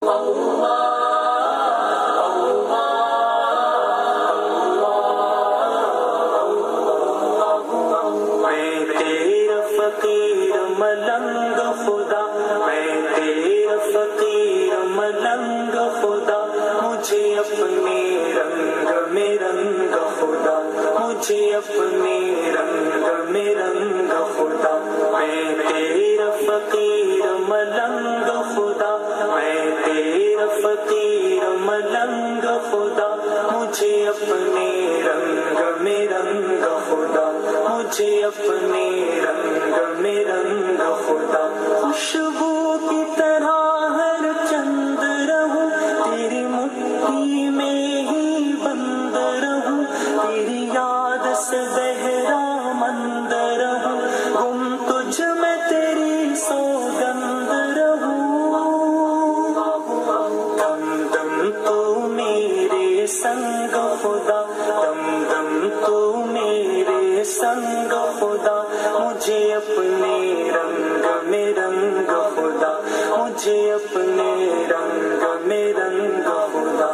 ملنگ خدا، میں تیرا فقیر ملنگ خدا، مجھے اپنے رنگ میں رنگ خدا، مجھے اپنے رنگ میں رنگ خدا، میں تیرا فقیر ملنگ خدا، میں تیرا فقیر ملنگ خدا، مجھے اپنے رنگ میں رنگ خدا، مجھے اپنے رنگ میں رنگ خدا، خوشبو کی طرح ہر چند رہوں، تیری مٹھی میں ہی بند رہوں، تیری یاد سے بہرا مند رہوں، گم تجھ میں تیری سوگند رہوں، دم دم تو میرے سنگ خدا، دم دم تو میرے سنگ خدا، مجھے اپنے رنگ میں رنگ خدا، مجھے اپنے رنگ میں رنگ خدا،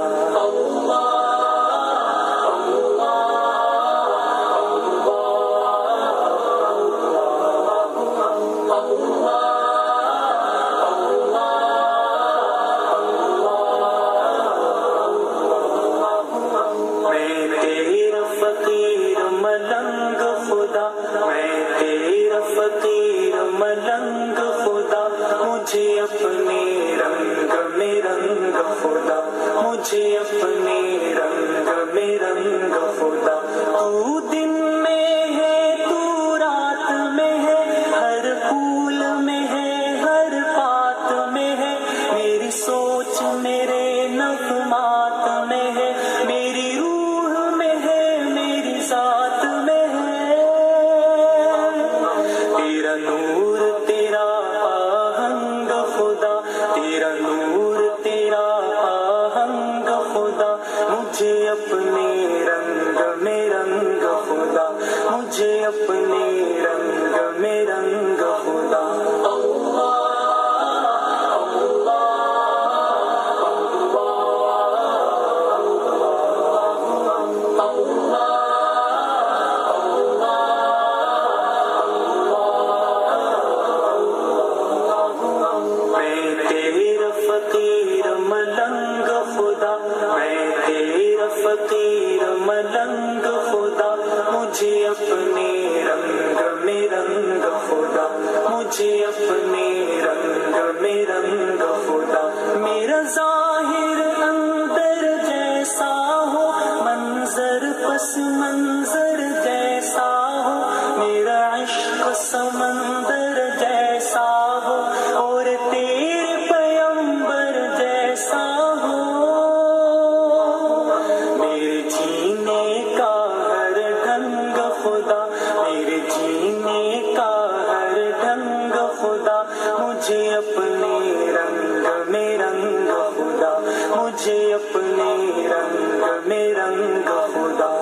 ملنگ خدا، میں تیرا فقیر ملنگ خدا، مجھے اپنے رنگ میں رنگ خدا، مجھے اپنے رنگ میں رنگ خدا، تو دن میں ہے تو رات میں ہے، ہر پھول میں ہے ہر بات میں ہے، میری سوچ میرے نغمات میں ہے، میری روح میں ہے میری ذات میں ہے، تیرا نور تیرا آہنگ خدا، تیرا نور تیرا آہنگ خدا، مجھے اپنے رنگ میں رنگ خدا، مجھے اپنے رنگ میں رنگ خدا، ملنگ خدا، میں تیرا فقیر ملنگ خدا، مجھے اپنے رنگ میں رنگ خدا، مجھے اپنے رنگ میں رنگ خدا، میرا ظاہر اندر جیسا ہو، منظر پس منظر جیسا ہو، میرا عشق سمندر جیسا ہو، اور تیرے پیمبر جیسا ہو، میرے جینے کا ہر ڈھنگ خدا، میرے جینے کا ہر ڈھنگ خدا، مجھے اپنے رنگ میں رنگ خدا، مجھے اپنے رنگ میں رنگ خدا،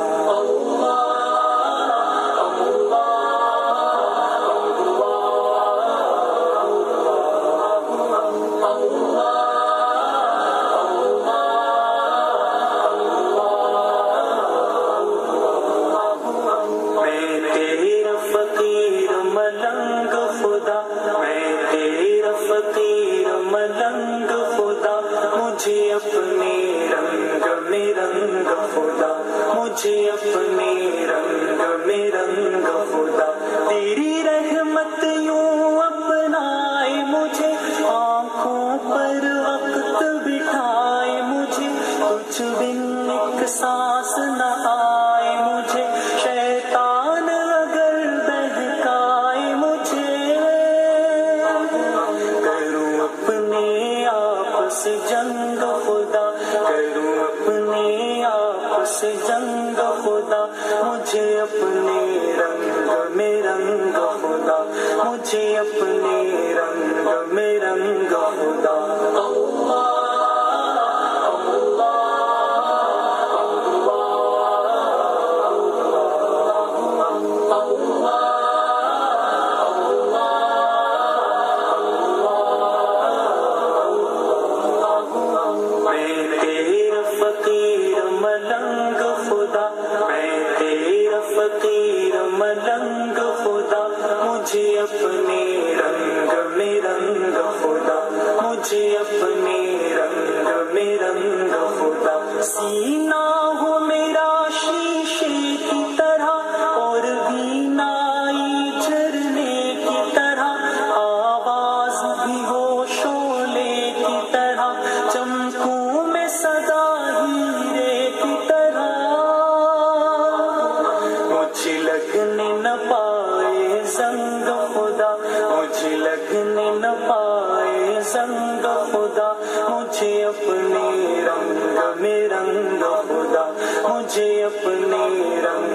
ملنگ خدا، میں تیرا فقیر ملنگ خدا، مجھے اپنے رنگ میں رنگ خدا، مجھے اپنے رنگ میں رنگ خدا، تیری رحمت یوں اپنائے مجھے، آنکھوں پر وقت بٹھائے مجھے، کچھ بن ایک سانس نہ آئے مجھے، شیطان اگر بہکائے مجھے، کروں اپنے آپ سے جنگ خدا، کروں اپنے آپ سے جنگ خدا، مجھے اپنے رنگ میں رنگ خدا، مجھے اپنے رنگ میں رنگ خدا، اپنے رنگ میں رنگ خدا. سینہ ہو میرا شیشے کی طرح اور بینائی جھرنے کی طرح, آواز بھی ہو شعلے کی طرح, چمکوں میں سدا ہیرے کی طرح. مجھے لگنے نہ پائے زنگ خدا, مجھے لگنے نہ پائے زنگ خدا, مجھے اپنے رنگ میں رنگ خدا, مجھے اپنے رنگ